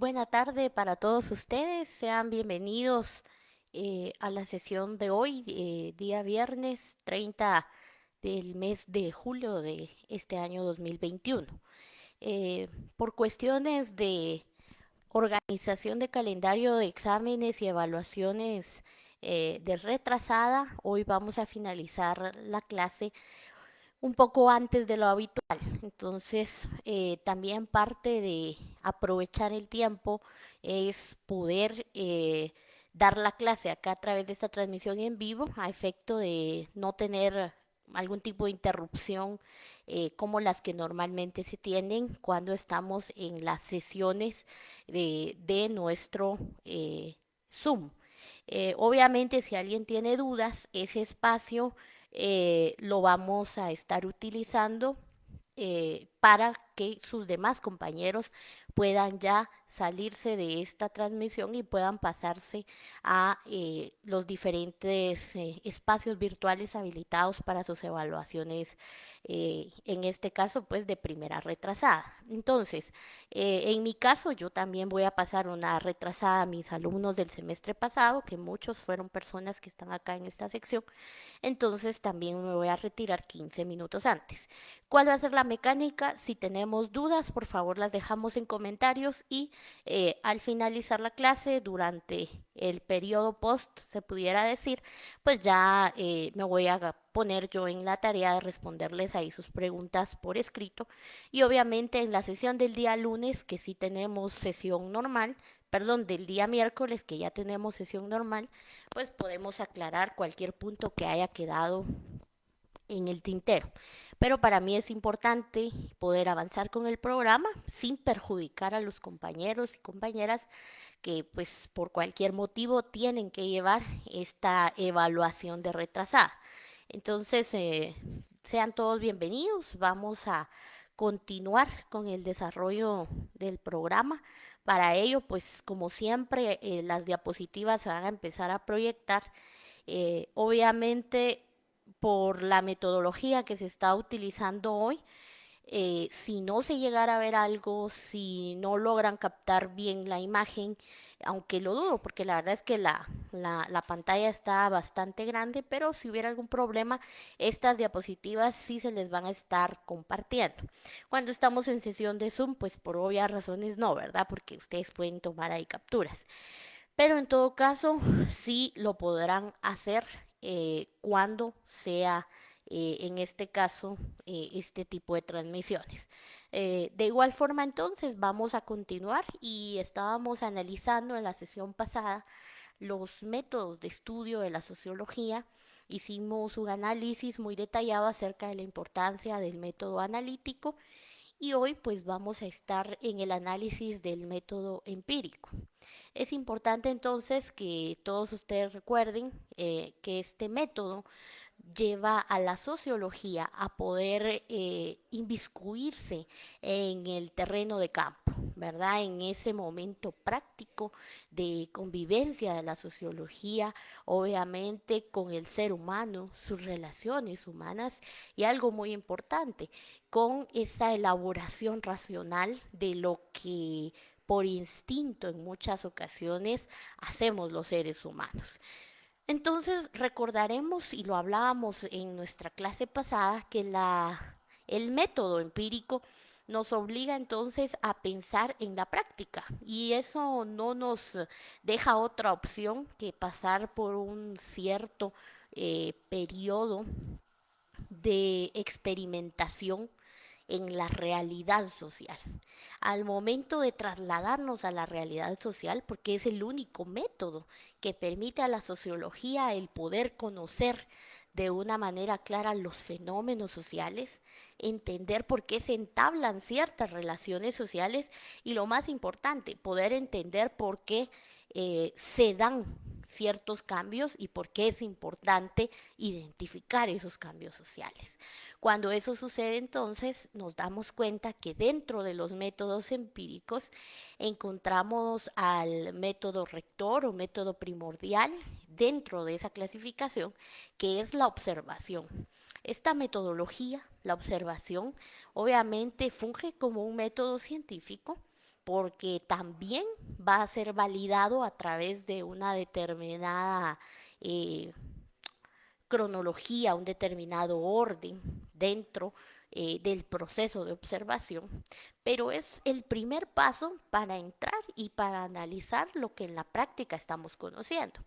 Buena tarde para todos ustedes. Sean bienvenidos a la sesión de hoy, día viernes 30 del mes de julio de este año 2021. Por cuestiones de organización de calendario de exámenes y evaluaciones de retrasada, hoy vamos a finalizar la clase un poco antes de lo habitual. Entonces, también parte de aprovechar el tiempo es poder dar la clase acá a través de esta transmisión en vivo a efecto de no tener algún tipo de interrupción como las que normalmente se tienen cuando estamos en las sesiones de nuestro Zoom. Obviamente, si alguien tiene dudas, ese espacio lo vamos a estar utilizando para que sus demás compañeros puedan ya salirse de esta transmisión y puedan pasarse a los diferentes espacios virtuales habilitados para sus evaluaciones, en este caso pues de primera retrasada. Entonces, en mi caso yo también voy a pasar una retrasada a mis alumnos del semestre pasado, que muchos fueron personas que están acá en esta sección, entonces también me voy a retirar 15 minutos antes. ¿Cuál va a ser la mecánica? Si tenemos dudas, por favor las dejamos en comentarios y al finalizar la clase, durante el periodo post, se pudiera decir, pues ya me voy a poner yo en la tarea de responderles ahí sus preguntas por escrito. Y obviamente en la sesión del día lunes, que sí tenemos sesión normal, perdón, del día miércoles, que ya tenemos sesión normal, pues podemos aclarar cualquier punto que haya quedado en el tintero. Pero para mí es importante poder avanzar con el programa sin perjudicar a los compañeros y compañeras que pues por cualquier motivo tienen que llevar esta evaluación de retrasada. Entonces, sean todos bienvenidos. Vamos a continuar con el desarrollo del programa. Para ello, pues como siempre, las diapositivas se van a empezar a proyectar. Obviamente, por la metodología que se está utilizando hoy, si no se llegara a ver algo, si no logran captar bien la imagen, aunque lo dudo, porque la verdad es que la pantalla está bastante grande, pero si hubiera algún problema, estas diapositivas sí se les van a estar compartiendo. Cuando estamos en sesión de Zoom, pues por obvias razones no, ¿verdad? Porque ustedes pueden tomar ahí capturas. Pero en todo caso, sí lo podrán hacer cuando sea, en este caso, este tipo de transmisiones. De igual forma, entonces, vamos a continuar y estábamos analizando en la sesión pasada los métodos de estudio de la sociología. Hicimos un análisis muy detallado acerca de la importancia del método analítico y hoy pues vamos a estar en el análisis del método empírico. Es importante entonces que todos ustedes recuerden que este método lleva a la sociología a poder inviscuirse en el terreno de campo, ¿verdad? En ese momento práctico de convivencia de la sociología, obviamente con el ser humano, sus relaciones humanas y algo muy importante, con esa elaboración racional de lo que por instinto en muchas ocasiones hacemos los seres humanos. Entonces recordaremos, y lo hablábamos en nuestra clase pasada, que el método empírico nos obliga entonces a pensar en la práctica y eso no nos deja otra opción que pasar por un cierto periodo de experimentación en la realidad social. Al momento de trasladarnos a la realidad social, porque es el único método que permite a la sociología el poder conocer de una manera clara los fenómenos sociales, entender por qué se entablan ciertas relaciones sociales y lo más importante, poder entender por qué se dan ciertos cambios y por qué es importante identificar esos cambios sociales. Cuando eso sucede, entonces nos damos cuenta que dentro de los métodos empíricos encontramos al método rector o método primordial dentro de esa clasificación, que es la observación. Esta metodología, la observación, obviamente funge como un método científico, porque también va a ser validado a través de una determinada eh, cronología, un determinado orden dentro del proceso de observación, pero es el primer paso para entrar y para analizar lo que en la práctica estamos conociendo.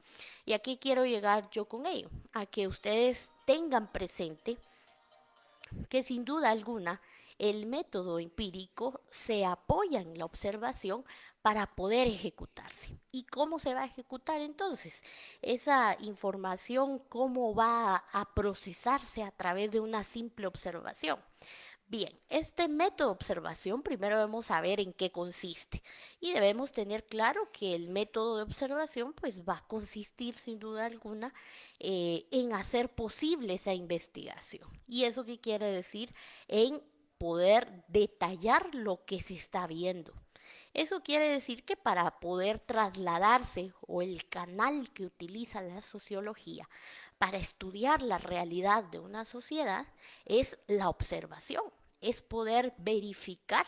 Y aquí quiero llegar yo con ello, a que ustedes tengan presente que sin duda alguna el método empírico se apoya en la observación para poder ejecutarse. ¿Y cómo se va a ejecutar entonces? Esa información, ¿cómo va a procesarse a través de una simple observación? Bien, este método de observación primero debemos saber en qué consiste y debemos tener claro que el método de observación pues va a consistir sin duda alguna en hacer posible esa investigación. ¿Y eso qué quiere decir? En poder detallar lo que se está viendo. Eso quiere decir que para poder trasladarse o el canal que utiliza la sociología para estudiar la realidad de una sociedad es la observación, es poder verificar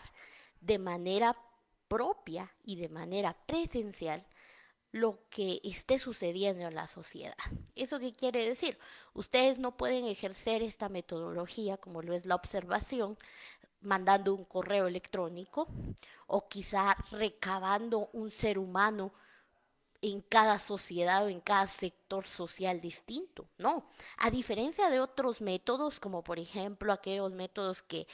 de manera propia y de manera presencial lo que esté sucediendo en la sociedad. ¿Eso qué quiere decir? Ustedes no pueden ejercer esta metodología como lo es la observación mandando un correo electrónico o quizá recabando un ser humano en cada sociedad o en cada sector social distinto, no. A diferencia de otros métodos, como por ejemplo aquellos métodos que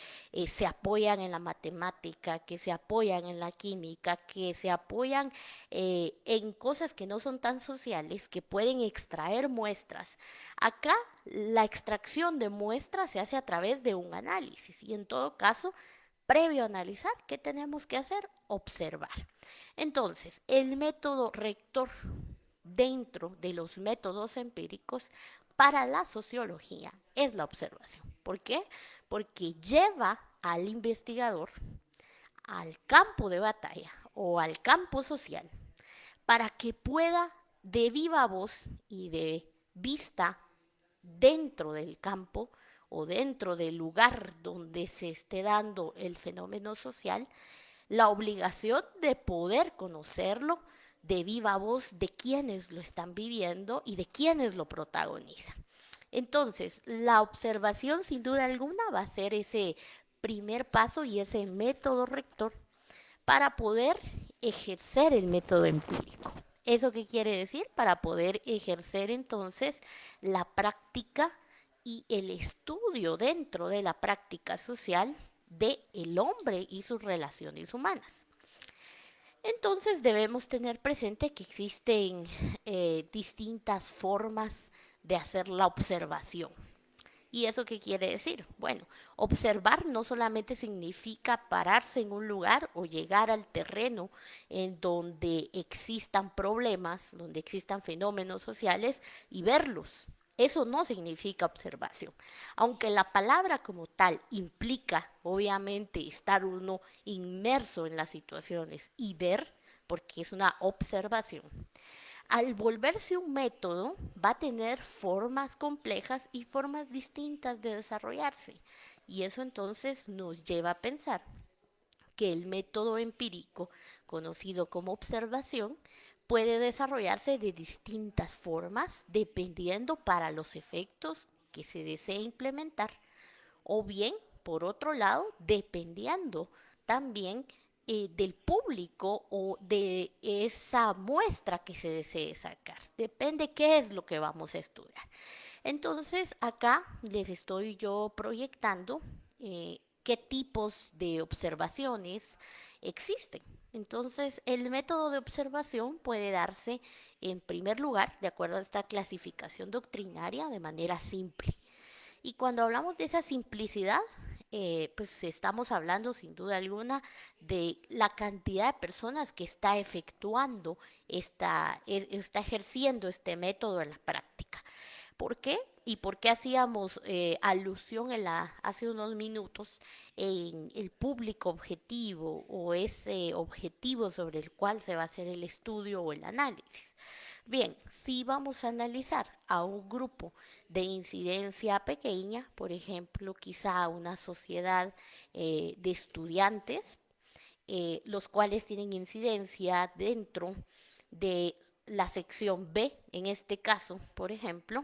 se apoyan en la matemática, que se apoyan en la química, que se apoyan en cosas que no son tan sociales, que pueden extraer muestras. Acá la extracción de muestras se hace a través de un análisis y en todo caso, previo a analizar, ¿qué tenemos que hacer? Observar. Entonces, el método rector dentro de los métodos empíricos para la sociología es la observación. ¿Por qué? Porque lleva al investigador al campo de batalla o al campo social para que pueda de viva voz y de vista dentro del campo o dentro del lugar donde se esté dando el fenómeno social, la obligación de poder conocerlo de viva voz de quienes lo están viviendo y de quienes lo protagonizan. Entonces, la observación sin duda alguna va a ser ese primer paso y ese método rector para poder ejercer el método empírico. ¿Eso qué quiere decir? Para poder ejercer entonces la práctica y el estudio dentro de la práctica social de el hombre y sus relaciones humanas. Entonces debemos tener presente que existen distintas formas de hacer la observación. ¿Y eso qué quiere decir? Bueno, observar no solamente significa pararse en un lugar o llegar al terreno en donde existan problemas, donde existan fenómenos sociales y verlos. Eso no significa observación. Aunque la palabra como tal implica, obviamente, estar uno inmerso en las situaciones y ver, porque es una observación, al volverse un método, va a tener formas complejas y formas distintas de desarrollarse. Y eso entonces nos lleva a pensar que el método empírico, conocido como observación, puede desarrollarse de distintas formas dependiendo para los efectos que se desee implementar o bien, por otro lado, dependiendo también del público o de esa muestra que se desee sacar. Depende qué es lo que vamos a estudiar. Entonces, acá les estoy yo proyectando qué tipos de observaciones existen. Entonces, el método de observación puede darse, en primer lugar, de acuerdo a esta clasificación doctrinaria, de manera simple. Y cuando hablamos de esa simplicidad, pues estamos hablando sin duda alguna de la cantidad de personas que está efectuando, está ejerciendo este método en la práctica. ¿Por qué? ¿Y por qué hacíamos alusión hace unos minutos en el público objetivo o ese objetivo sobre el cual se va a hacer el estudio o el análisis? Bien, si vamos a analizar a un grupo de incidencia pequeña, por ejemplo, quizá una sociedad de estudiantes, los cuales tienen incidencia dentro de la sección B, en este caso, por ejemplo,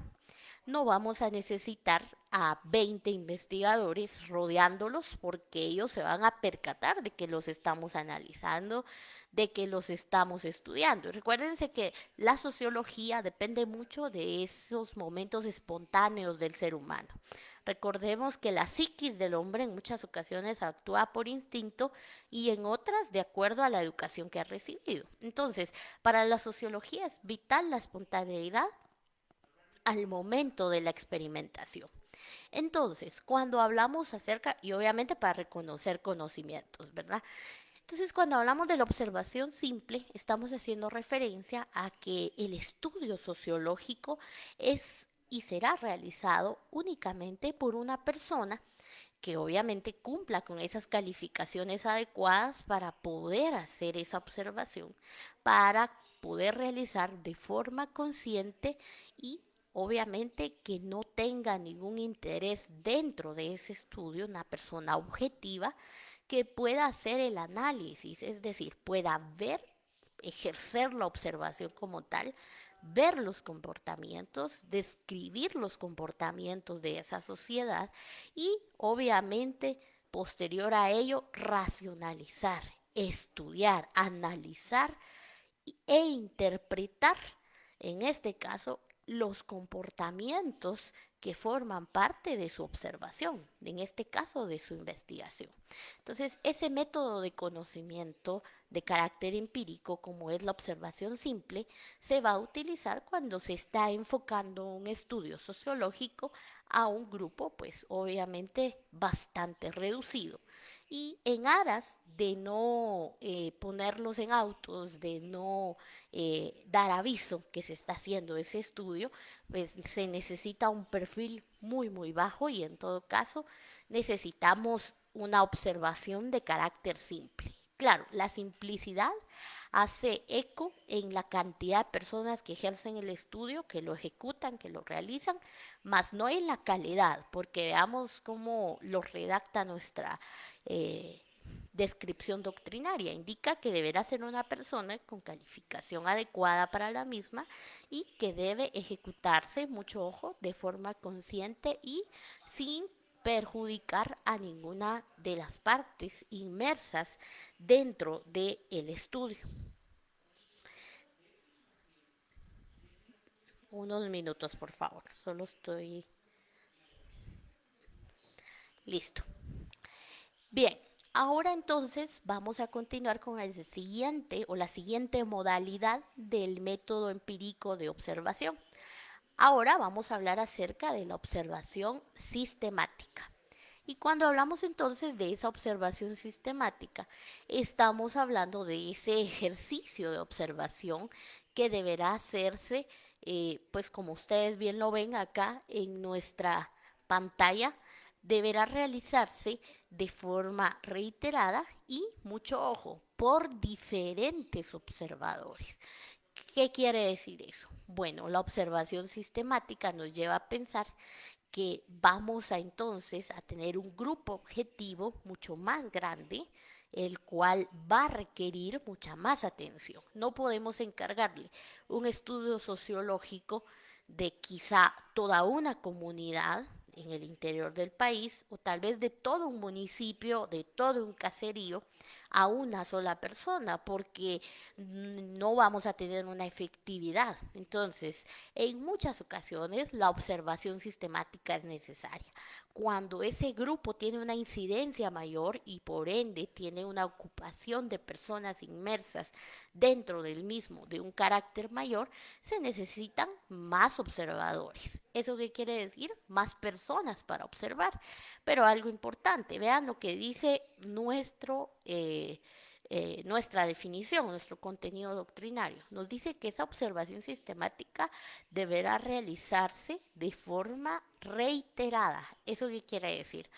no vamos a necesitar a 20 investigadores rodeándolos porque ellos se van a percatar de que los estamos analizando, de que los estamos estudiando. Recuérdense que la sociología depende mucho de esos momentos espontáneos del ser humano. Recordemos que la psiquis del hombre en muchas ocasiones actúa por instinto y en otras de acuerdo a la educación que ha recibido. Entonces, para la sociología es vital la espontaneidad al momento de la experimentación. Entonces, cuando hablamos acerca, y obviamente para reconocer conocimientos, ¿verdad? Entonces, cuando hablamos de la observación simple, estamos haciendo referencia a que el estudio sociológico es y será realizado únicamente por una persona que obviamente cumpla con esas calificaciones adecuadas para poder hacer esa observación, para poder realizar de forma consciente y obviamente que no tenga ningún interés dentro de ese estudio, una persona objetiva que pueda hacer el análisis, es decir, pueda ver, ejercer la observación como tal, ver los comportamientos, describir los comportamientos de esa sociedad y obviamente posterior a ello racionalizar, estudiar, analizar e interpretar, en este caso, los comportamientos que forman parte de su observación, en este caso de su investigación. Entonces, ese método de conocimiento de carácter empírico, como es la observación simple, se va a utilizar cuando se está enfocando un estudio sociológico a un grupo, pues obviamente bastante reducido. Y en aras de no ponerlos en autos, de no dar aviso que se está haciendo ese estudio, pues se necesita un perfil muy, muy bajo y en todo caso necesitamos una observación de carácter simple. Claro, la simplicidad hace eco en la cantidad de personas que ejercen el estudio, que lo ejecutan, que lo realizan, más no en la calidad, porque veamos cómo lo redacta nuestra descripción doctrinaria. Indica que deberá ser una persona con calificación adecuada para la misma y que debe ejecutarse, mucho ojo, de forma consciente y sin perjudicar a ninguna de las partes inmersas dentro del estudio. Unos minutos, por favor. Solo estoy listo. Bien, ahora entonces vamos a continuar con el siguiente o la siguiente modalidad del método empírico de observación. Ahora vamos a hablar acerca de la observación sistemática. Y cuando hablamos entonces de esa observación sistemática, estamos hablando de ese ejercicio de observación que deberá hacerse, pues como ustedes bien lo ven acá en nuestra pantalla, deberá realizarse de forma reiterada y, mucho ojo, por diferentes observadores. ¿Qué quiere decir eso? Bueno, la observación sistemática nos lleva a pensar que vamos a entonces a tener un grupo objetivo mucho más grande, el cual va a requerir mucha más atención. No podemos encargarle un estudio sociológico de quizá toda una comunidad en el interior del país o tal vez de todo un municipio, de todo un caserío a una sola persona porque no vamos a tener una efectividad. Entonces, en muchas ocasiones la observación sistemática es necesaria. Cuando ese grupo tiene una incidencia mayor y por ende tiene una ocupación de personas inmersas dentro del mismo de un carácter mayor, se necesitan más observadores. ¿Eso qué quiere decir? Más personas para observar. Pero algo importante, vean lo que dice nuestra definición, nuestro contenido doctrinario. Nos dice que esa observación sistemática deberá realizarse de forma reiterada. ¿Eso qué quiere decir?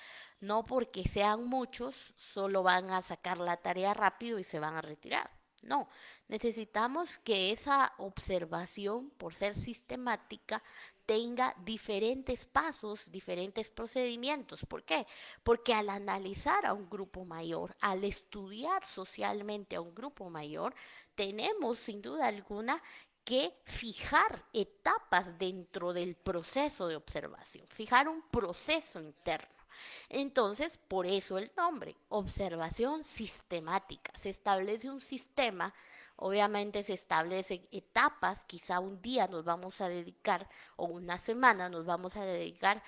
No porque sean muchos, solo van a sacar la tarea rápido y se van a retirar. No, necesitamos que esa observación, por ser sistemática, tenga diferentes pasos, diferentes procedimientos. ¿Por qué? Porque al analizar a un grupo mayor, al estudiar socialmente a un grupo mayor, tenemos sin duda alguna que fijar etapas dentro del proceso de observación, fijar un proceso interno. Entonces, por eso el nombre, observación sistemática. Se establece un sistema, obviamente se establecen etapas, quizá un día nos vamos a dedicar o una semana nos vamos a dedicar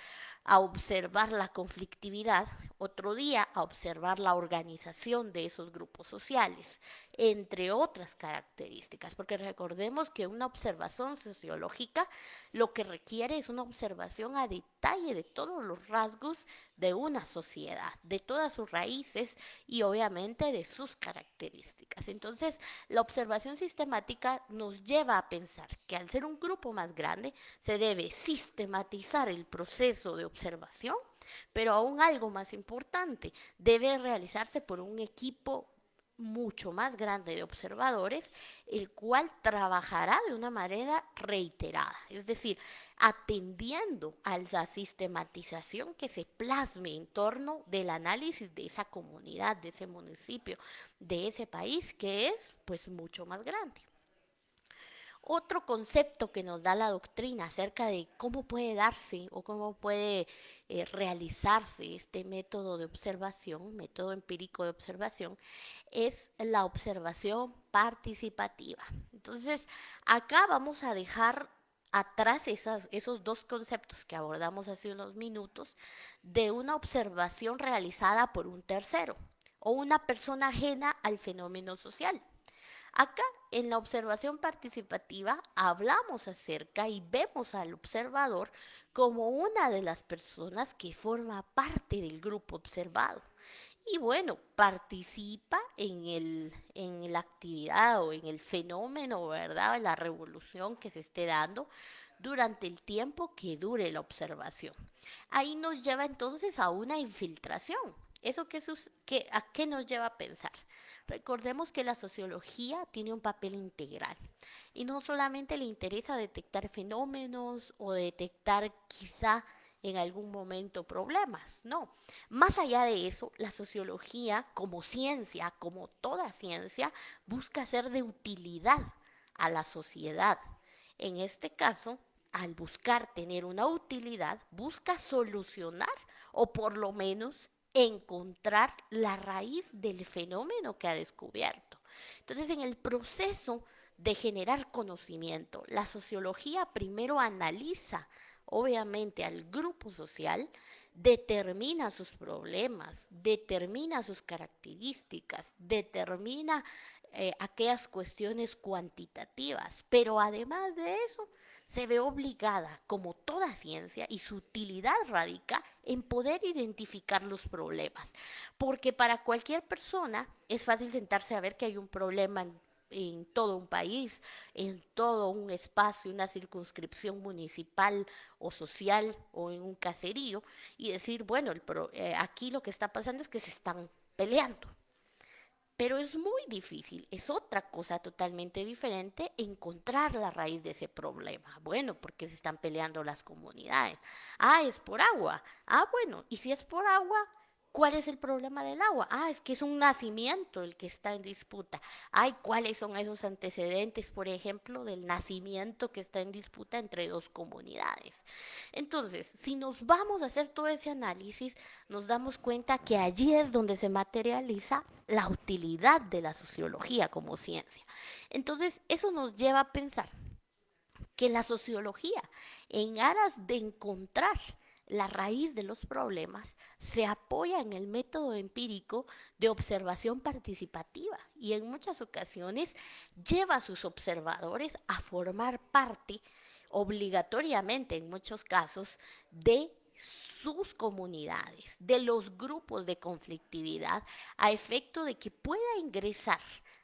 a observar la conflictividad, otro día a observar la organización de esos grupos sociales, entre otras características, porque recordemos que una observación sociológica lo que requiere es una observación a detalle de todos los rasgos de una sociedad, de todas sus raíces y obviamente de sus características. Entonces, la observación sistemática nos lleva a pensar que al ser un grupo más grande, se debe sistematizar el proceso de observación, pero aún algo más importante, debe realizarse por un equipo mucho más grande de observadores, el cual trabajará de una manera reiterada, es decir, atendiendo a la sistematización que se plasme en torno del análisis de esa comunidad, de ese municipio, de ese país que es pues mucho más grande. Otro concepto que nos da la doctrina acerca de cómo puede darse o cómo puede realizarse este método de observación, método empírico de observación, es la observación participativa. Entonces, acá vamos a dejar atrás esos dos conceptos que abordamos hace unos minutos de una observación realizada por un tercero o una persona ajena al fenómeno social. Acá en la observación participativa hablamos acerca y vemos al observador como una de las personas que forma parte del grupo observado. Y bueno, participa en la actividad o en el fenómeno, ¿verdad? En la revolución que se esté dando durante el tiempo que dure la observación. Ahí nos lleva entonces a una infiltración. ¿Eso a qué nos lleva a pensar? Recordemos que la sociología tiene un papel integral y no solamente le interesa detectar fenómenos o detectar quizá en algún momento problemas, no. Más allá de eso, la sociología como ciencia, como toda ciencia, busca ser de utilidad a la sociedad. En este caso, al buscar tener una utilidad, busca solucionar o por lo menos encontrar la raíz del fenómeno que ha descubierto. Entonces, en el proceso de generar conocimiento, la sociología primero analiza, obviamente, al grupo social, determina sus problemas, determina sus características, determina aquellas cuestiones cuantitativas, pero además de eso, se ve obligada, como toda ciencia, y su utilidad radica en poder identificar los problemas. Porque para cualquier persona es fácil sentarse a ver que hay un problema en todo un país, en todo un espacio, una circunscripción municipal o social o en un caserío y decir, bueno, aquí lo que está pasando es que se están peleando. Pero es muy difícil, es otra cosa totalmente diferente encontrar la raíz de ese problema. Bueno, porque se están peleando las comunidades. Ah, es por agua. Ah, bueno, y si es por agua, ¿cuál es el problema del agua? Ah, es que es un nacimiento el que está en disputa. Ay, ¿cuáles son esos antecedentes, por ejemplo, del nacimiento que está en disputa entre dos comunidades? Entonces, si nos vamos a hacer todo ese análisis, nos damos cuenta que allí es donde se materializa la utilidad de la sociología como ciencia. Entonces, eso nos lleva a pensar que la sociología, en aras de encontrar la raíz de los problemas, se apoya en el método empírico de observación participativa y en muchas ocasiones lleva a sus observadores a formar parte obligatoriamente en muchos casos de sus comunidades, de los grupos de conflictividad, a efecto de que pueda ingresar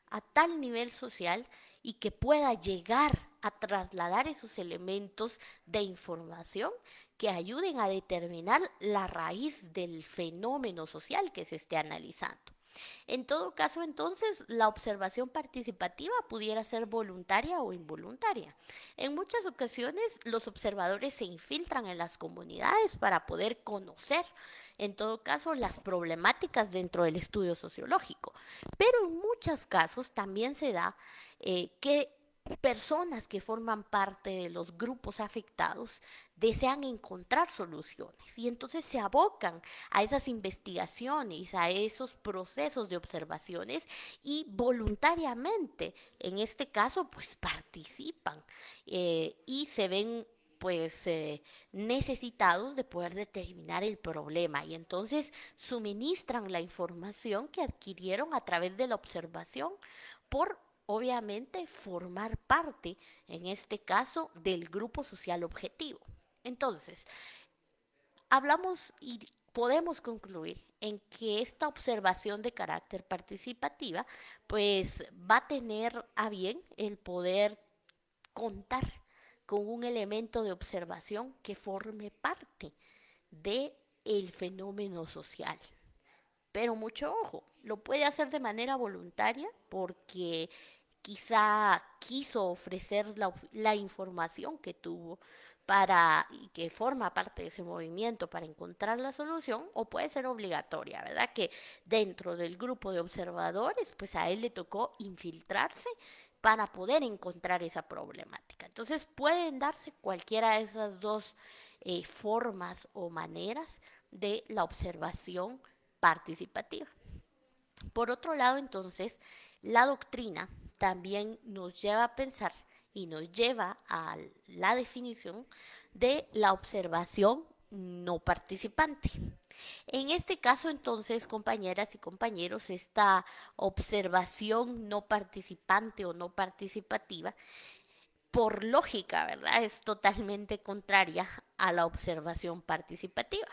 a tal nivel social y que pueda llegar a trasladar esos elementos de información que ayuden a determinar la raíz del fenómeno social que se esté analizando. En todo caso, entonces, la observación participativa pudiera ser voluntaria o involuntaria. En muchas ocasiones, los observadores se infiltran en las comunidades para poder conocer, en todo caso, las problemáticas dentro del estudio sociológico. Pero en muchos casos también se da que personas que forman parte de los grupos afectados desean encontrar soluciones y entonces se abocan a esas investigaciones, a esos procesos de observaciones y voluntariamente, en este caso, pues participan y se ven pues necesitados de poder determinar el problema y entonces suministran la información que adquirieron a través de la observación por obviamente formar parte, en este caso, del grupo social objetivo. Entonces, hablamos y podemos concluir en que esta observación de carácter participativa pues va a tener a bien el poder contar con un elemento de observación que forme parte de el fenómeno social. Pero mucho ojo, lo puede hacer de manera voluntaria porque quizá quiso ofrecer la información que tuvo para y que forma parte de ese movimiento para encontrar la solución o puede ser obligatoria, ¿verdad? Que dentro del grupo de observadores, pues a él le tocó infiltrarse para poder encontrar esa problemática. Entonces pueden darse cualquiera de esas dos formas o maneras de la observación participativa. Por otro lado, entonces, la doctrina también nos lleva a pensar y nos lleva a la definición de la observación no participante. En este caso, entonces, compañeras y compañeros, esta observación no participante o no participativa por lógica, ¿verdad? Es totalmente contraria a la observación participativa.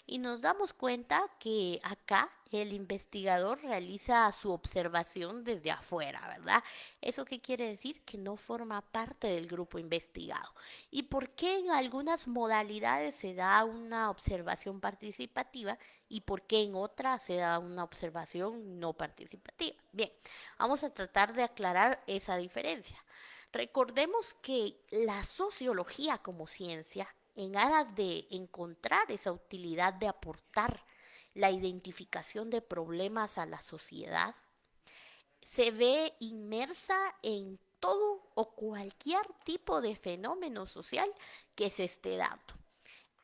Y nos damos cuenta que acá el investigador realiza su observación desde afuera, ¿verdad? ¿Eso qué quiere decir? Que no forma parte del grupo investigado. ¿Y por qué en algunas modalidades se da una observación participativa y por qué en otras se da una observación no participativa? Bien, vamos a tratar de aclarar esa diferencia. Recordemos que la sociología como ciencia, en aras de encontrar esa utilidad de aportar la identificación de problemas a la sociedad, se ve inmersa en todo o cualquier tipo de fenómeno social que se esté dando.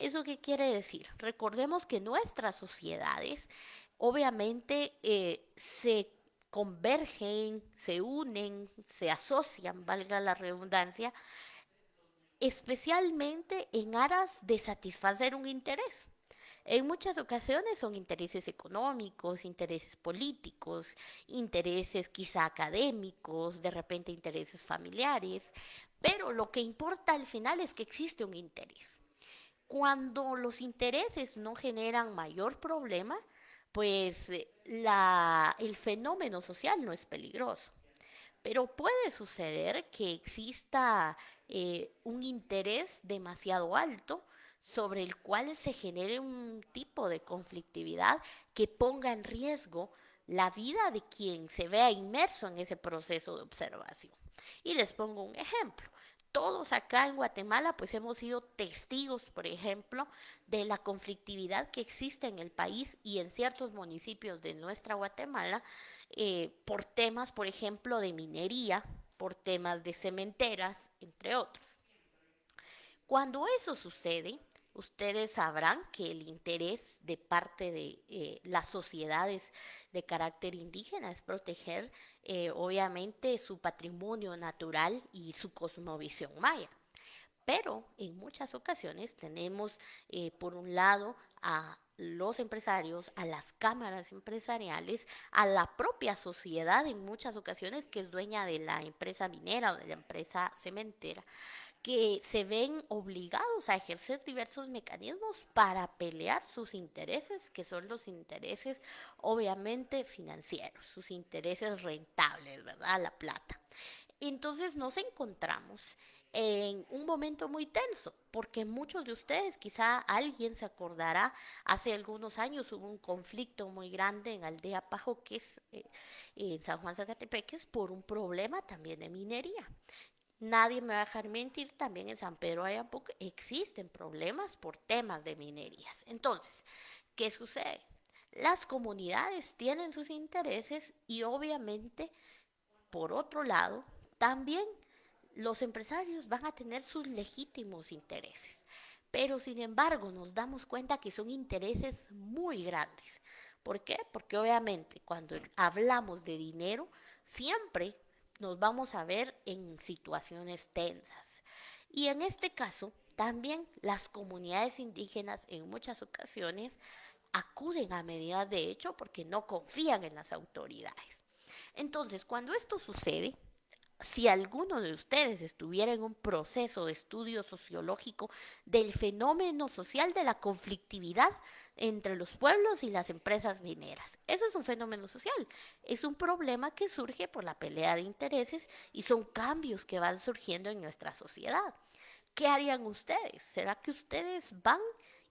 ¿Eso qué quiere decir? Recordemos que nuestras sociedades obviamente se convergen, se unen, se asocian, valga la redundancia, especialmente en aras de satisfacer un interés. En muchas ocasiones son intereses económicos, intereses políticos, intereses quizá académicos, de repente intereses familiares, pero lo que importa al final es que existe un interés. Cuando los intereses no generan mayor problema, pues el fenómeno social no es peligroso. Pero puede suceder que exista un interés demasiado alto sobre el cual se genere un tipo de conflictividad que ponga en riesgo la vida de quien se vea inmerso en ese proceso de observación. Y les pongo un ejemplo. Todos acá en Guatemala pues hemos sido testigos, por ejemplo, de la conflictividad que existe en el país y en ciertos municipios de nuestra Guatemala por temas, por ejemplo, de minería, por temas de cementeras, entre otros. Cuando eso sucede, ustedes sabrán que el interés de parte de las sociedades de carácter indígena es proteger, obviamente, su patrimonio natural y su cosmovisión maya. Pero en muchas ocasiones tenemos, por un lado, a los empresarios, a las cámaras empresariales, a la propia sociedad en muchas ocasiones que es dueña de la empresa minera o de la empresa cementera, que se ven obligados a ejercer diversos mecanismos para pelear sus intereses, que son los intereses obviamente financieros, sus intereses rentables, ¿verdad? La plata. Entonces nos encontramos en un momento muy tenso, porque muchos de ustedes, quizá alguien se acordará, hace algunos años hubo un conflicto muy grande en Aldea Pajoques, en San Juan Zacatepeques, por un problema también de minería. Nadie me va a dejar mentir, también en San Pedro de Ayapuc existen problemas por temas de minerías. Entonces, ¿qué sucede? Las comunidades tienen sus intereses y obviamente, por otro lado, también los empresarios van a tener sus legítimos intereses. Pero sin embargo, nos damos cuenta que son intereses muy grandes. ¿Por qué? Porque obviamente cuando hablamos de dinero, siempre nos vamos a ver en situaciones tensas. Y en este caso, también las comunidades indígenas en muchas ocasiones acuden a medidas de hecho porque no confían en las autoridades. Entonces, cuando esto sucede, si alguno de ustedes estuviera en un proceso de estudio sociológico del fenómeno social de la conflictividad entre los pueblos y las empresas mineras. Eso es un fenómeno social, es un problema que surge por la pelea de intereses y son cambios que van surgiendo en nuestra sociedad. ¿Qué harían ustedes? ¿Será que ustedes van,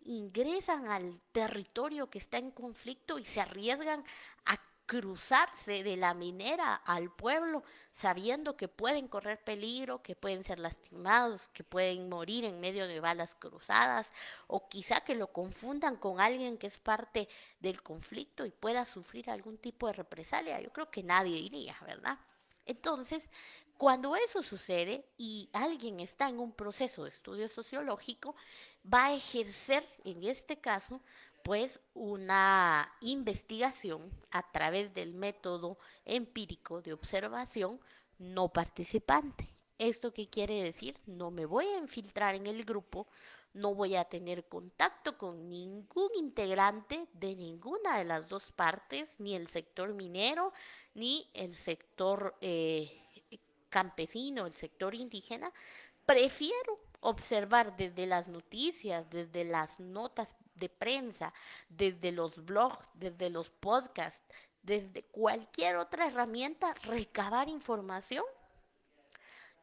ingresan al territorio que está en conflicto y se arriesgan a cruzarse de la minera al pueblo sabiendo que pueden correr peligro, que pueden ser lastimados, que pueden morir en medio de balas cruzadas o quizá que lo confundan con alguien que es parte del conflicto y pueda sufrir algún tipo de represalia? Yo creo que nadie iría, ¿verdad? Entonces, cuando eso sucede y alguien está en un proceso de estudio sociológico, va a ejercer, en este caso, pues una investigación a través del método empírico de observación no participante. ¿Esto qué quiere decir? No me voy a infiltrar en el grupo, no voy a tener contacto con ningún integrante de ninguna de las dos partes, ni el sector minero, ni el sector campesino, el sector indígena. Prefiero observar desde las noticias, desde las notas de prensa, desde los blogs, desde los podcasts, desde cualquier otra herramienta, recabar información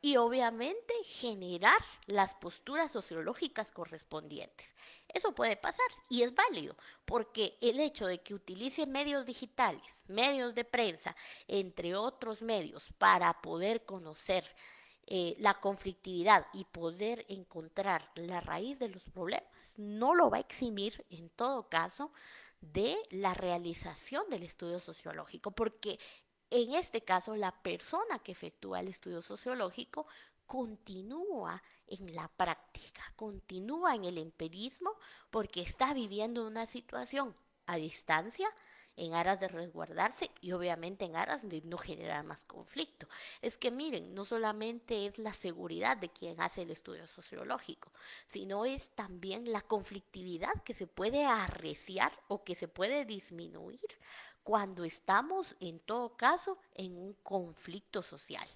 y obviamente generar las posturas sociológicas correspondientes. Eso puede pasar y es válido, porque el hecho de que utilice medios digitales, medios de prensa, entre otros medios, para poder conocer la conflictividad y poder encontrar la raíz de los problemas, no lo va a eximir en todo caso de la realización del estudio sociológico, porque en este caso la persona que efectúa el estudio sociológico continúa en la práctica, continúa en el empirismo porque está viviendo una situación a distancia en aras de resguardarse y obviamente en aras de no generar más conflicto. Es que miren, no solamente es la seguridad de quien hace el estudio sociológico, sino es también la conflictividad que se puede arreciar o que se puede disminuir cuando estamos en todo caso en un conflicto social.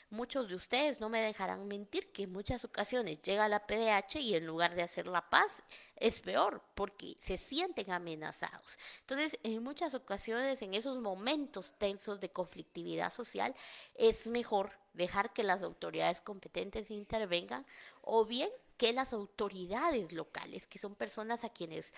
Muchos de ustedes no me dejarán mentir que en muchas ocasiones llega la PDH y en lugar de hacer la paz es peor porque se sienten amenazados. Entonces, en muchas ocasiones, en esos momentos tensos de conflictividad social, es mejor dejar que las autoridades competentes intervengan o bien que las autoridades locales, que son personas a quienes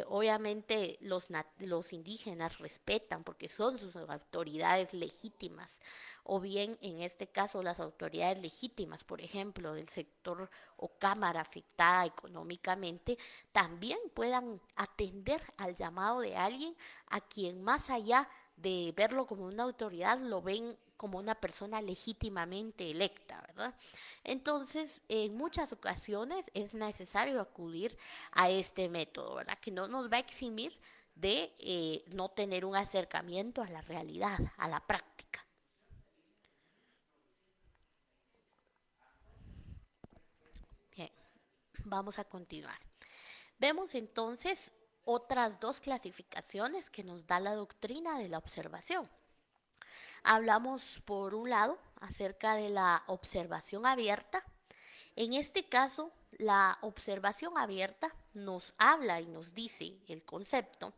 obviamente los indígenas respetan porque son sus autoridades legítimas, o bien en este caso las autoridades legítimas, por ejemplo, del sector o cámara afectada económicamente, también puedan atender al llamado de alguien a quien más allá de verlo como una autoridad, lo ven como una persona legítimamente electa, ¿verdad? Entonces, en muchas ocasiones es necesario acudir a este método, ¿verdad? Que no nos va a eximir de no tener un acercamiento a la realidad, a la práctica. Bien, vamos a continuar. Vemos entonces otras dos clasificaciones que nos da la doctrina de la observación. Hablamos, por un lado, acerca de la observación abierta. En este caso, la observación abierta nos habla y nos dice el concepto,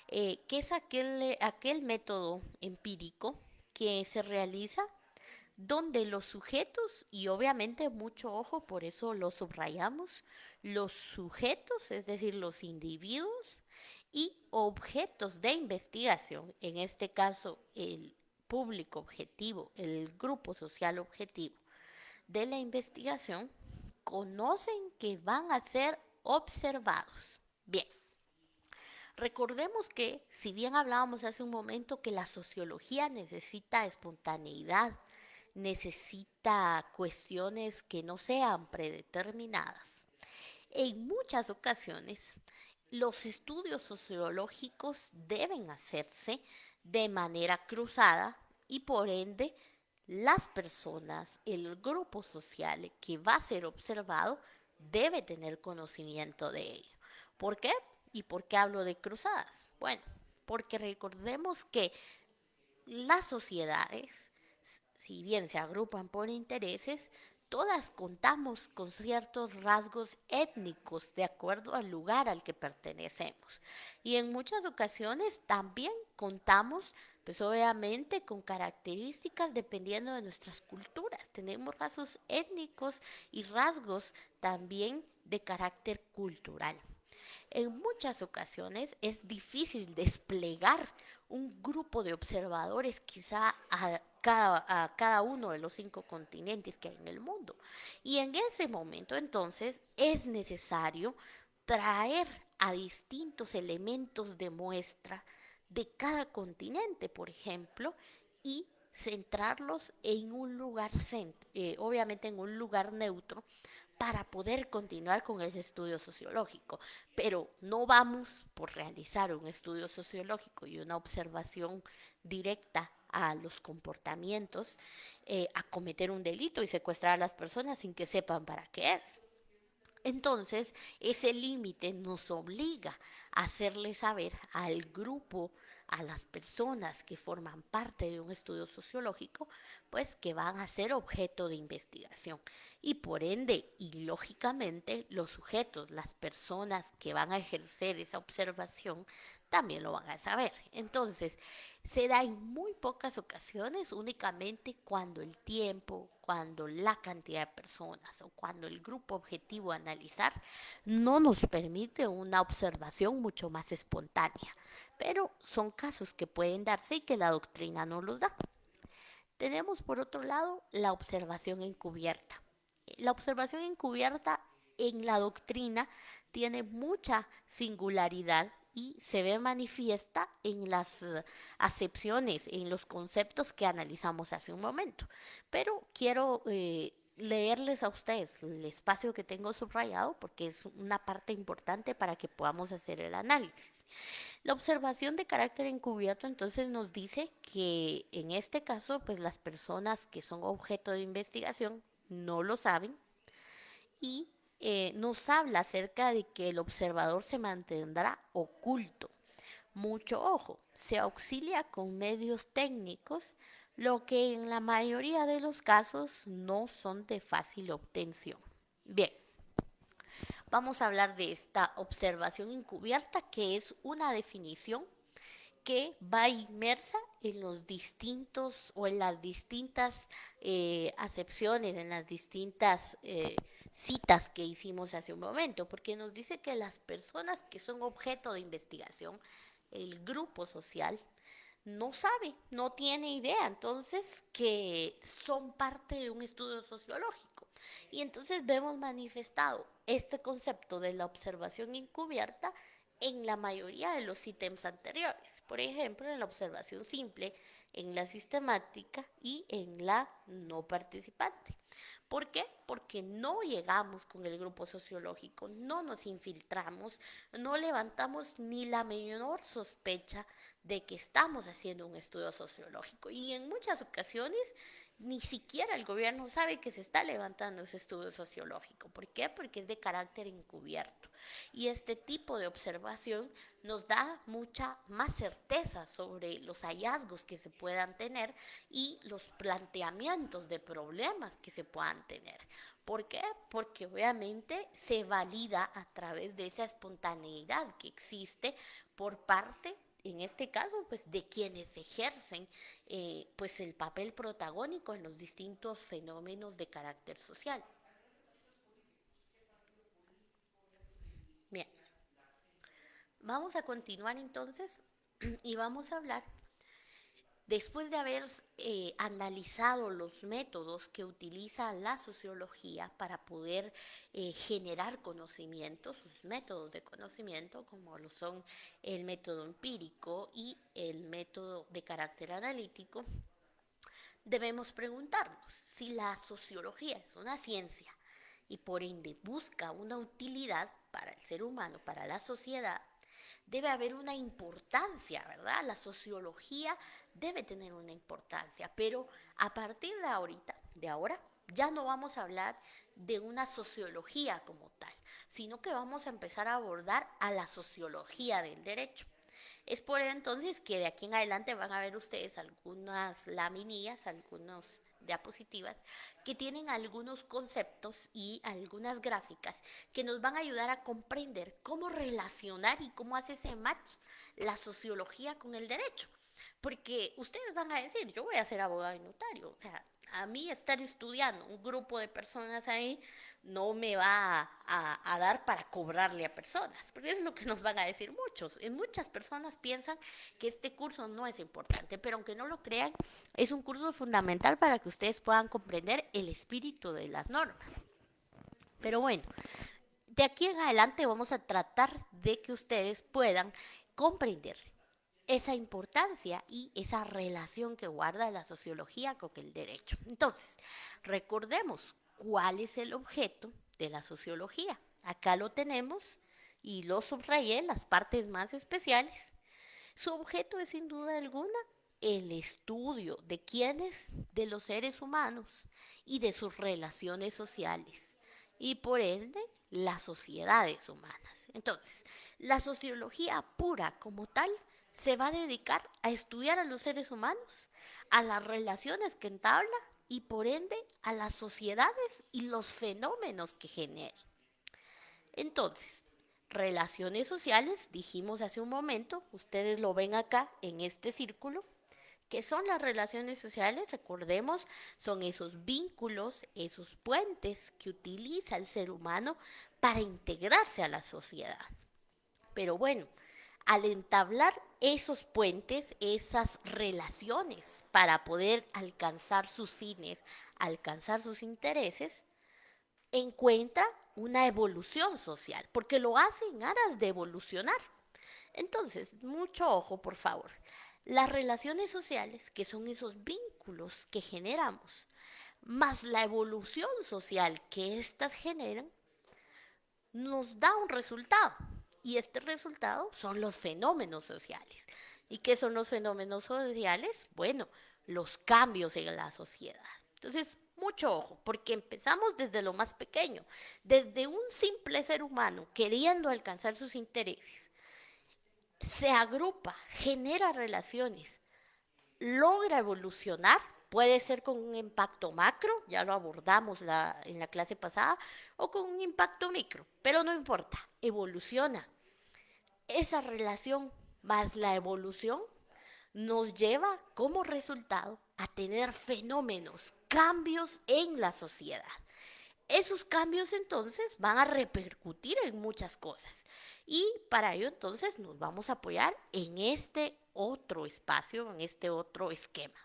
que es aquel método empírico que se realiza donde los sujetos, y obviamente mucho ojo, por eso lo subrayamos, los sujetos, es decir, los individuos y objetos de investigación, en este caso el público objetivo, el grupo social objetivo de la investigación, conocen que van a ser observados. Bien, recordemos que, si bien hablábamos hace un momento que la sociología necesita espontaneidad, necesita cuestiones que no sean predeterminadas, en muchas ocasiones los estudios sociológicos deben hacerse de manera cruzada y por ende las personas, el grupo social que va a ser observado debe tener conocimiento de ello. ¿Por qué? ¿Y por qué hablo de cruzadas? Bueno, porque recordemos que las sociedades, si bien se agrupan por intereses, todas contamos con ciertos rasgos étnicos de acuerdo al lugar al que pertenecemos. Y en muchas ocasiones también contamos, pues obviamente, con características dependiendo de nuestras culturas. Tenemos rasgos étnicos y rasgos también de carácter cultural. En muchas ocasiones es difícil desplegar un grupo de observadores quizá a cada uno de los 5 continentes que hay en el mundo. Y en ese momento entonces es necesario traer a distintos elementos de muestra de cada continente, por ejemplo, y centrarlos en un lugar, obviamente en un lugar neutro, para poder continuar con ese estudio sociológico. Pero no vamos por realizar un estudio sociológico y una observación directa a los comportamientos, a cometer un delito y secuestrar a las personas sin que sepan para qué es. Entonces, ese límite nos obliga a hacerle saber al grupo, a las personas que forman parte de un estudio sociológico, pues que van a ser objeto de investigación. Y por ende, y lógicamente, los sujetos, las personas que van a ejercer esa observación, también lo van a saber. Entonces, se da en muy pocas ocasiones, únicamente cuando el tiempo, cuando la cantidad de personas o cuando el grupo objetivo a analizar no nos permite una observación mucho más espontánea. Pero son casos que pueden darse y que la doctrina no los da. Tenemos por otro lado la observación encubierta. La observación encubierta en la doctrina tiene mucha singularidad y se ve manifiesta en las acepciones, en los conceptos que analizamos hace un momento. Pero quiero leerles a ustedes el espacio que tengo subrayado porque es una parte importante para que podamos hacer el análisis. La observación de carácter encubierto entonces nos dice que en este caso, pues las personas que son objeto de investigación no lo saben y nos habla acerca de que el observador se mantendrá oculto. Mucho ojo, se auxilia con medios técnicos, lo que en la mayoría de los casos no son de fácil obtención. Bien, vamos a hablar de esta observación encubierta, que es una definición que va inmersa en los distintos o en las distintas acepciones, en las distintas citas que hicimos hace un momento, porque nos dice que las personas que son objeto de investigación, el grupo social, no sabe, no tiene idea, entonces que son parte de un estudio sociológico. Y entonces vemos manifestado este concepto de la observación encubierta en la mayoría de los ítems anteriores. Por ejemplo, en la observación simple, en la sistemática y en la no participante. ¿Por qué? Porque no llegamos con el grupo sociológico, no nos infiltramos, no levantamos ni la menor sospecha de que estamos haciendo un estudio sociológico. Y en muchas ocasiones ni siquiera el gobierno sabe que se está levantando ese estudio sociológico. ¿Por qué? Porque es de carácter encubierto. Y este tipo de observación nos da mucha más certeza sobre los hallazgos que se puedan tener y los planteamientos de problemas que se puedan tener. ¿Por qué? Porque obviamente se valida a través de esa espontaneidad que existe por parte en este caso, pues de quienes ejercen pues el papel protagónico en los distintos fenómenos de carácter social. Bien, vamos a continuar entonces y vamos a hablar, después de haber analizado los métodos que utiliza la sociología para poder generar conocimiento, sus métodos de conocimiento, como lo son el método empírico y el método de carácter analítico, debemos preguntarnos si la sociología es una ciencia y por ende busca una utilidad para el ser humano, para la sociedad, debe haber una importancia, ¿verdad? La sociología debe tener una importancia, pero a partir de ahora, ya no vamos a hablar de una sociología como tal, sino que vamos a empezar a abordar a la sociología del derecho. Es por entonces que de aquí en adelante van a ver ustedes algunas laminillas, algunas diapositivas que tienen algunos conceptos y algunas gráficas que nos van a ayudar a comprender cómo relacionar y cómo hace ese match la sociología con el derecho. Porque ustedes van a decir, yo voy a ser abogado y notario, o sea, a mí estar estudiando un grupo de personas ahí no me va a dar para cobrarle a personas, porque es lo que nos van a decir muchos. Y muchas personas piensan que este curso no es importante, pero aunque no lo crean, es un curso fundamental para que ustedes puedan comprender el espíritu de las normas. Pero bueno, de aquí en adelante vamos a tratar de que ustedes puedan comprender esa importancia y esa relación que guarda la sociología con el derecho. Entonces, recordemos cuál es el objeto de la sociología. Acá lo tenemos y lo subrayé, las partes más especiales. Su objeto es sin duda alguna el estudio de quiénes, de los seres humanos y de sus relaciones sociales y por ende las sociedades humanas. Entonces, la sociología pura como tal se va a dedicar a estudiar a los seres humanos, a las relaciones que entabla y por ende a las sociedades y los fenómenos que genera. Entonces, relaciones sociales, dijimos hace un momento, ustedes lo ven acá en este círculo, ¿qué son las relaciones sociales? Recordemos, son esos vínculos, esos puentes que utiliza el ser humano para integrarse a la sociedad. Pero bueno, al entablar esos puentes, esas relaciones para poder alcanzar sus fines, alcanzar sus intereses, encuentra una evolución social, porque lo hace en aras de evolucionar. Entonces, mucho ojo, por favor. Las relaciones sociales, que son esos vínculos que generamos, más la evolución social que éstas generan, nos da un resultado. Y este resultado son los fenómenos sociales. ¿Y qué son los fenómenos sociales? Bueno, los cambios en la sociedad. Entonces, mucho ojo, porque empezamos desde lo más pequeño, desde un simple ser humano queriendo alcanzar sus intereses, se agrupa, genera relaciones, logra evolucionar, puede ser con un impacto macro, ya lo abordamos en la clase pasada, o con un impacto micro, pero no importa, evoluciona. Esa relación más la evolución nos lleva como resultado a tener fenómenos, cambios en la sociedad. Esos cambios entonces van a repercutir en muchas cosas y para ello entonces nos vamos a apoyar en este otro espacio, en este otro esquema.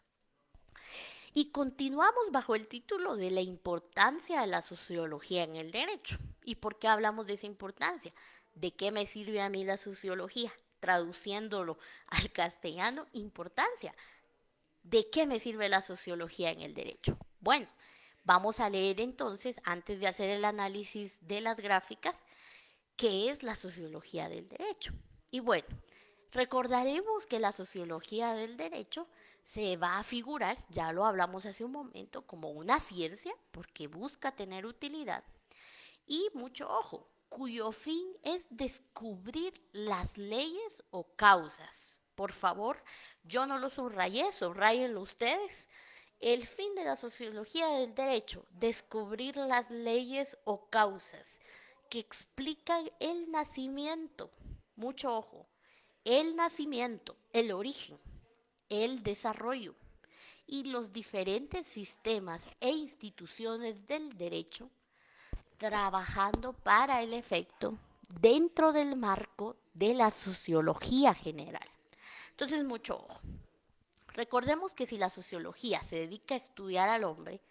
Y continuamos bajo el título de la importancia de la sociología en el derecho. ¿Y por qué hablamos de esa importancia? ¿De qué me sirve a mí la sociología? Traduciéndolo al castellano, importancia. ¿De qué me sirve la sociología en el derecho? Bueno, vamos a leer entonces, antes de hacer el análisis de las gráficas, qué es la sociología del derecho. Y bueno, recordaremos que la sociología del derecho se va a figurar, ya lo hablamos hace un momento, como una ciencia, porque busca tener utilidad. Y mucho ojo, cuyo fin es descubrir las leyes o causas. Por favor, yo no lo subrayé, subrayenlo ustedes. El fin de la sociología del derecho, descubrir las leyes o causas que explican el nacimiento, mucho ojo, el nacimiento, el origen, el desarrollo y los diferentes sistemas e instituciones del derecho, trabajando para el efecto dentro del marco de la sociología general. Entonces, mucho ojo. Recordemos que si la sociología se dedica a estudiar al hombre,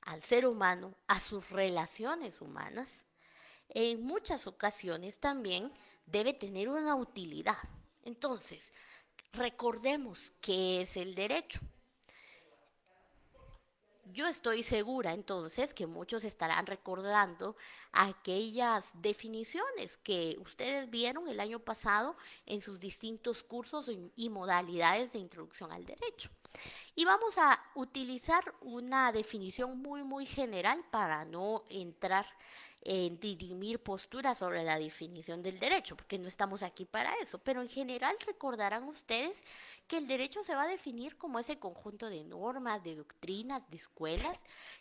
al ser humano, a sus relaciones humanas, en muchas ocasiones también debe tener una utilidad. Entonces, recordemos qué es el derecho. Yo estoy segura entonces que muchos estarán recordando aquellas definiciones que ustedes vieron el año pasado en sus distintos cursos y modalidades de introducción al derecho. Y vamos a utilizar una definición muy general para no entrar en dirimir posturas sobre la definición del derecho, porque no estamos aquí para eso. Pero en general recordarán ustedes que el derecho se va a definir como ese conjunto de normas, de doctrinas, de escuelas,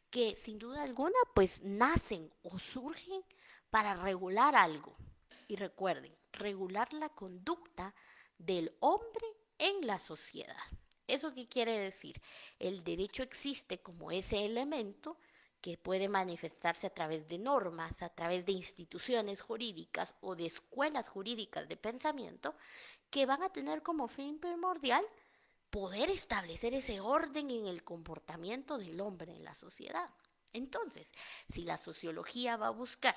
que sin duda alguna pues nacen o surgen para regular algo. Y recuerden, regular la conducta del hombre en la sociedad. ¿Eso qué quiere decir? El derecho existe como ese elemento que puede manifestarse a través de normas, a través de instituciones jurídicas o de escuelas jurídicas de pensamiento que van a tener como fin primordial poder establecer ese orden en el comportamiento del hombre en la sociedad. Entonces, si la sociología va a buscar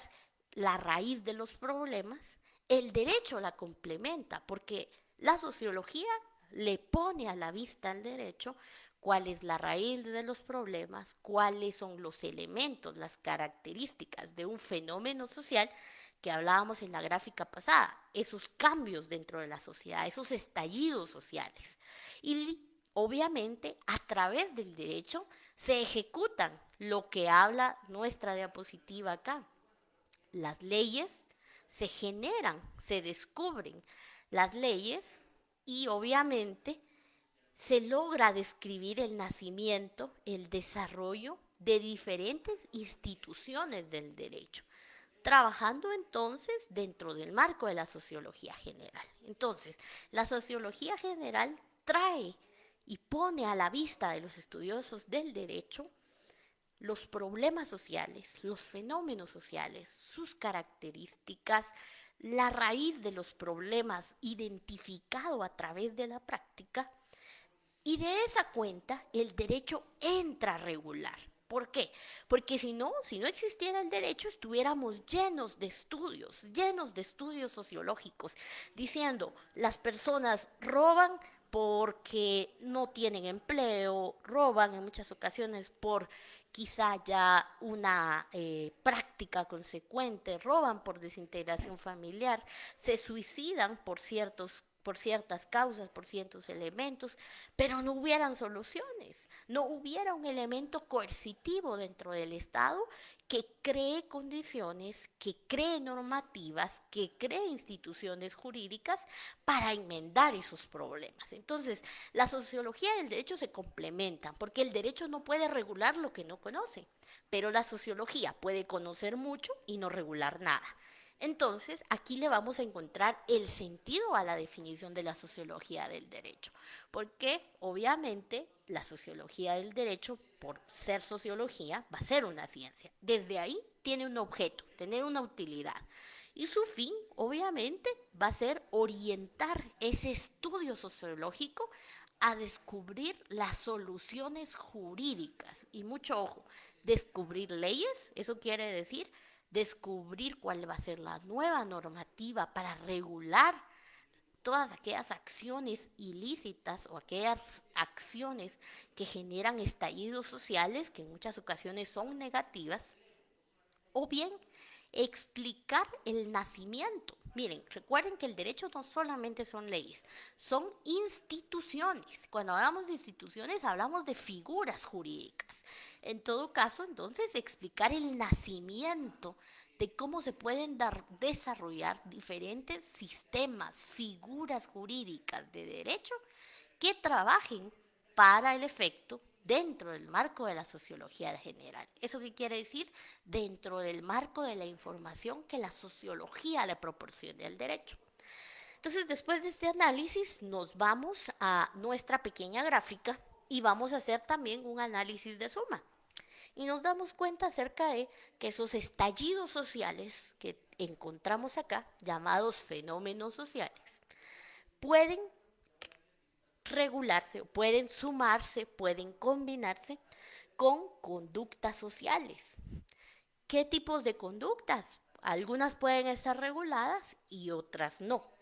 la raíz de los problemas, el derecho la complementa, porque la sociología le pone a la vista al derecho cuál es la raíz de los problemas, cuáles son los elementos, las características de un fenómeno social que hablábamos en la gráfica pasada, esos cambios dentro de la sociedad, esos estallidos sociales. Y obviamente a través del derecho se ejecutan lo que habla nuestra diapositiva acá. Las leyes se generan, se descubren las leyes y obviamente se logra describir el nacimiento, el desarrollo de diferentes instituciones del derecho, trabajando entonces dentro del marco de la sociología general. Entonces, la sociología general trae y pone a la vista de los estudiosos del derecho los problemas sociales, los fenómenos sociales, sus características, la raíz de los problemas identificado a través de la práctica, y de esa cuenta el derecho entra a regular. ¿Por qué? Porque si no existiera el derecho, estuviéramos llenos de estudios sociológicos, diciendo las personas roban porque no tienen empleo, roban en muchas ocasiones por quizá ya una práctica consecuente, roban por desintegración familiar, se suicidan por ciertas causas, por ciertos elementos, pero no hubieran soluciones, no hubiera un elemento coercitivo dentro del Estado que cree condiciones, que cree normativas, que cree instituciones jurídicas para enmendar esos problemas. Entonces, la sociología y el derecho se complementan, porque el derecho no puede regular lo que no conoce, pero la sociología puede conocer mucho y no regular nada. Entonces, aquí le vamos a encontrar el sentido a la definición de la sociología del derecho, porque obviamente la sociología del derecho, por ser sociología, va a ser una ciencia. Desde ahí tiene un objeto, tener una utilidad. Y su fin, obviamente, va a ser orientar ese estudio sociológico a descubrir las soluciones jurídicas. Y mucho ojo, descubrir leyes, eso quiere decir descubrir cuál va a ser la nueva normativa para regular todas aquellas acciones ilícitas o aquellas acciones que generan estallidos sociales que en muchas ocasiones son negativas, o bien explicar el nacimiento. Miren, recuerden que el derecho no solamente son leyes, son instituciones. Cuando hablamos de instituciones hablamos de figuras jurídicas. En todo caso, entonces, explicar el nacimiento de cómo se pueden desarrollar diferentes sistemas, figuras jurídicas de derecho que trabajen para el efecto dentro del marco de la sociología general. ¿Eso qué quiere decir? Dentro del marco de la información que la sociología le proporcione al derecho. Entonces, después de este análisis, nos vamos a nuestra pequeña gráfica y vamos a hacer también un análisis de suma. Y nos damos cuenta acerca de que esos estallidos sociales que encontramos acá, llamados fenómenos sociales, pueden regularse, pueden sumarse, pueden combinarse con conductas sociales. ¿Qué tipos de conductas? Algunas pueden estar reguladas y otras no.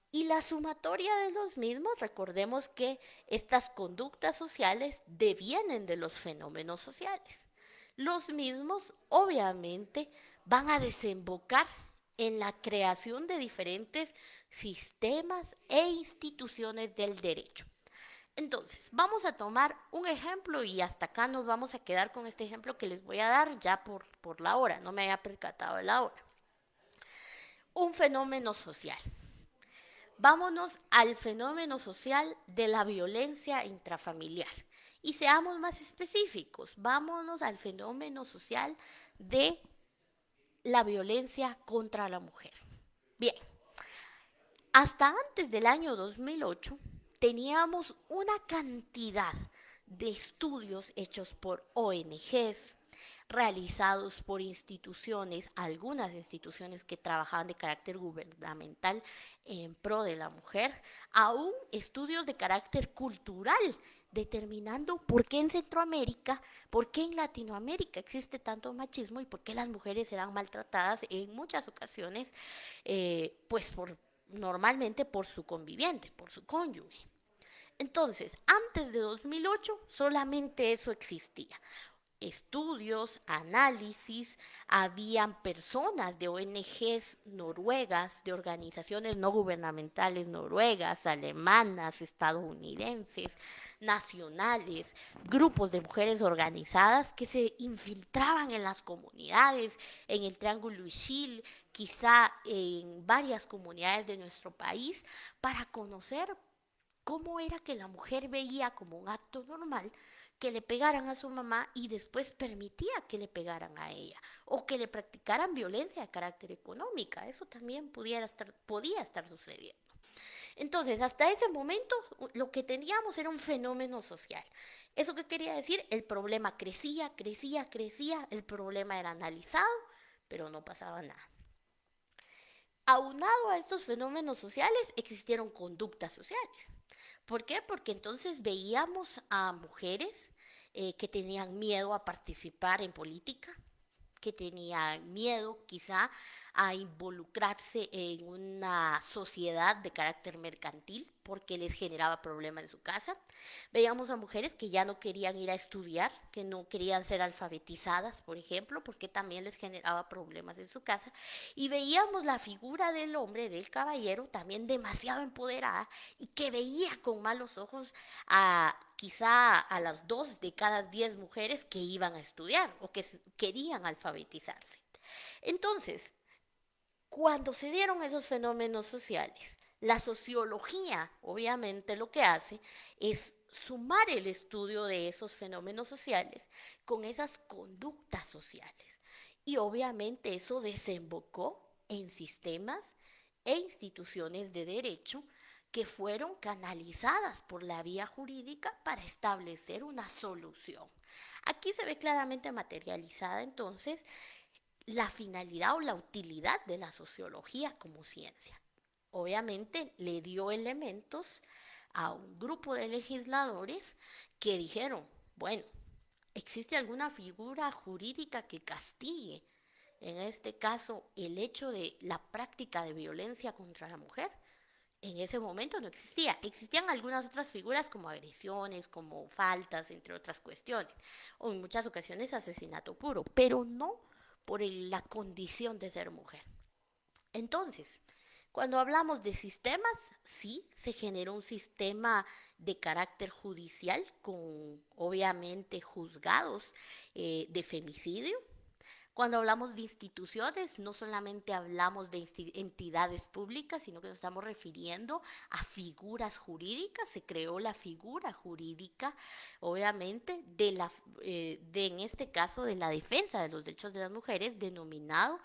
Y la sumatoria de los mismos, recordemos que estas conductas sociales devienen de los fenómenos sociales. Los mismos, obviamente, van a desembocar en la creación de diferentes sistemas e instituciones del derecho. Entonces, vamos a tomar un ejemplo y hasta acá nos vamos a quedar con este ejemplo que les voy a dar ya por la hora, no me había percatado de la hora. Un fenómeno social. Vámonos al fenómeno social de la violencia intrafamiliar y seamos más específicos, vámonos al fenómeno social de la violencia contra la mujer. Bien, hasta antes del año 2008 teníamos una cantidad de estudios hechos por ONGs, realizados por instituciones, algunas instituciones que trabajaban de carácter gubernamental en pro de la mujer, aún estudios de carácter cultural, determinando por qué en Centroamérica, por qué en Latinoamérica existe tanto machismo y por qué las mujeres eran maltratadas en muchas ocasiones, pues normalmente por su conviviente, por su cónyuge. Entonces, antes de 2008 solamente eso existía. Estudios, análisis, habían personas de ONGs noruegas, de organizaciones no gubernamentales noruegas, alemanas, estadounidenses, nacionales, grupos de mujeres organizadas que se infiltraban en las comunidades, en el Triángulo Ishil, quizá en varias comunidades de nuestro país, para conocer cómo era que la mujer veía como un acto normal que le pegaran a su mamá y después permitía que le pegaran a ella o que le practicaran violencia de carácter económica. Eso también podía estar sucediendo. Entonces, hasta ese momento lo que teníamos era un fenómeno social. ¿Eso qué quería decir? El problema crecía, crecía, crecía, el problema era analizado, pero no pasaba nada. Aunado a estos fenómenos sociales, existieron conductas sociales. ¿Por qué? Porque entonces veíamos a mujeres que tenían miedo a participar en política, que tenían miedo quizá a involucrarse en una sociedad de carácter mercantil porque les generaba problemas en su casa. Veíamos a mujeres que ya no querían ir a estudiar, que no querían ser alfabetizadas, por ejemplo, porque también les generaba problemas en su casa. Y veíamos la figura del hombre, del caballero, también demasiado empoderada y que veía con malos ojos a quizá a las 2 de cada 10 mujeres que iban a estudiar o que querían alfabetizarse. Entonces, cuando se dieron esos fenómenos sociales, la sociología obviamente lo que hace es sumar el estudio de esos fenómenos sociales con esas conductas sociales. Y obviamente eso desembocó en sistemas e instituciones de derecho que fueron canalizadas por la vía jurídica para establecer una solución. Aquí se ve claramente materializada entonces la finalidad o la utilidad de la sociología como ciencia. Obviamente le dio elementos a un grupo de legisladores que dijeron, bueno, ¿existe alguna figura jurídica que castigue, en este caso, el hecho de la práctica de violencia contra la mujer? En ese momento no existía. Existían algunas otras figuras como agresiones, como faltas, entre otras cuestiones, o en muchas ocasiones asesinato puro, pero no por la condición de ser mujer. Entonces, cuando hablamos de sistemas, sí, se generó un sistema de carácter judicial con obviamente juzgados de femicidio. Cuando hablamos de instituciones, no solamente hablamos de entidades públicas, sino que nos estamos refiriendo a figuras jurídicas. Se creó la figura jurídica, obviamente, en este caso, de la defensa de los derechos de las mujeres, denominado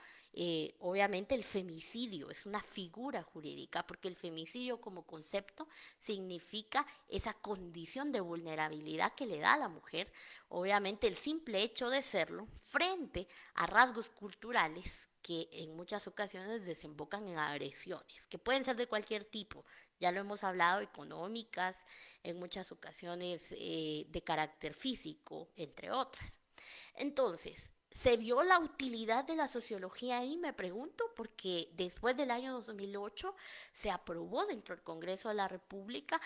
Obviamente el femicidio es una figura jurídica, porque el femicidio como concepto significa esa condición de vulnerabilidad que le da a la mujer, obviamente el simple hecho de serlo, frente a rasgos culturales que en muchas ocasiones desembocan en agresiones, que pueden ser de cualquier tipo, ya lo hemos hablado, económicas, en muchas ocasiones de carácter físico, entre otras. Entonces, ¿se vio la utilidad de la sociología ahí? Me pregunto, porque después del año 2008 se aprobó dentro del Congreso de la República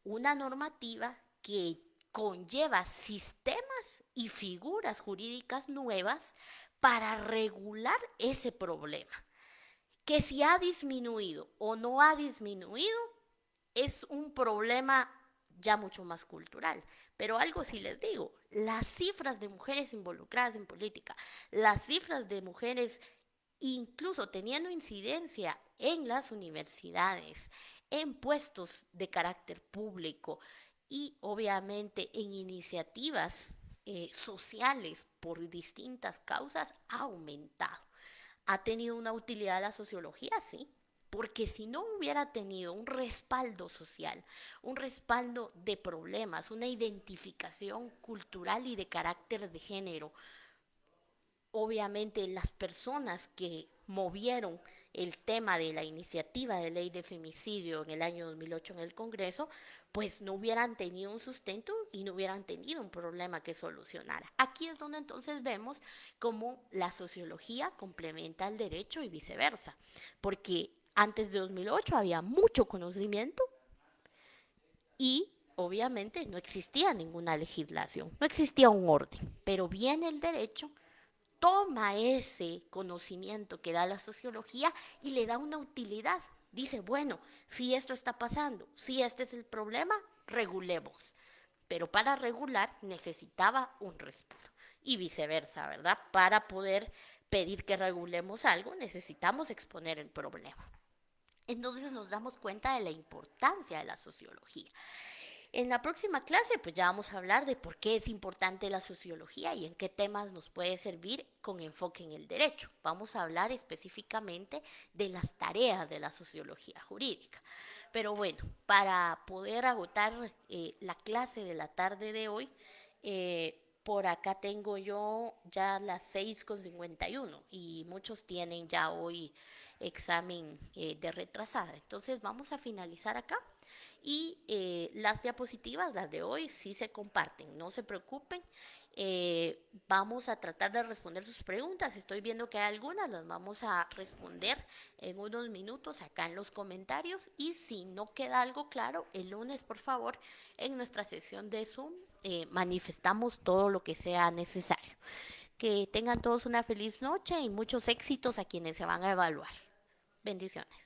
una normativa que conlleva sistemas y figuras jurídicas nuevas para regular ese problema. Que si ha disminuido o no ha disminuido es un problema ya mucho más cultural. Pero algo sí les digo, las cifras de mujeres involucradas en política, las cifras de mujeres incluso teniendo incidencia en las universidades, en puestos de carácter público y obviamente en iniciativas sociales por distintas causas ha aumentado. ¿Ha tenido una utilidad la sociología? Sí, porque si no hubiera tenido un respaldo social, un respaldo de problemas, una identificación cultural y de carácter de género, obviamente las personas que movieron el tema de la iniciativa de ley de femicidio en el año 2008 en el Congreso, pues no hubieran tenido un sustento y no hubieran tenido un problema que solucionar. Aquí es donde entonces vemos cómo la sociología complementa al derecho y viceversa, porque antes de 2008 había mucho conocimiento y obviamente no existía ninguna legislación, no existía un orden, pero viene el derecho, toma ese conocimiento que da la sociología y le da una utilidad. Dice, bueno, si esto está pasando, si este es el problema, regulemos. Pero para regular necesitaba un respaldo y viceversa, ¿verdad? Para poder pedir que regulemos algo necesitamos exponer el problema. Entonces nos damos cuenta de la importancia de la sociología. En la próxima clase, pues ya vamos a hablar de por qué es importante la sociología y en qué temas nos puede servir con enfoque en el derecho. Vamos a hablar específicamente de las tareas de la sociología jurídica. Pero bueno, para poder agotar la clase de la tarde de hoy, por acá tengo yo ya las 6:51 y muchos tienen ya hoy examen de retrasada. Entonces vamos a finalizar acá y las diapositivas, las de hoy, sí se comparten, no se preocupen. Vamos a tratar de responder sus preguntas. Estoy viendo que hay algunas, las vamos a responder en unos minutos acá en los comentarios. Y si no queda algo claro, el lunes, por favor, en nuestra sesión de Zoom, manifestamos todo lo que sea necesario. Que tengan todos una feliz noche y muchos éxitos a quienes se van a evaluar. Bendiciones.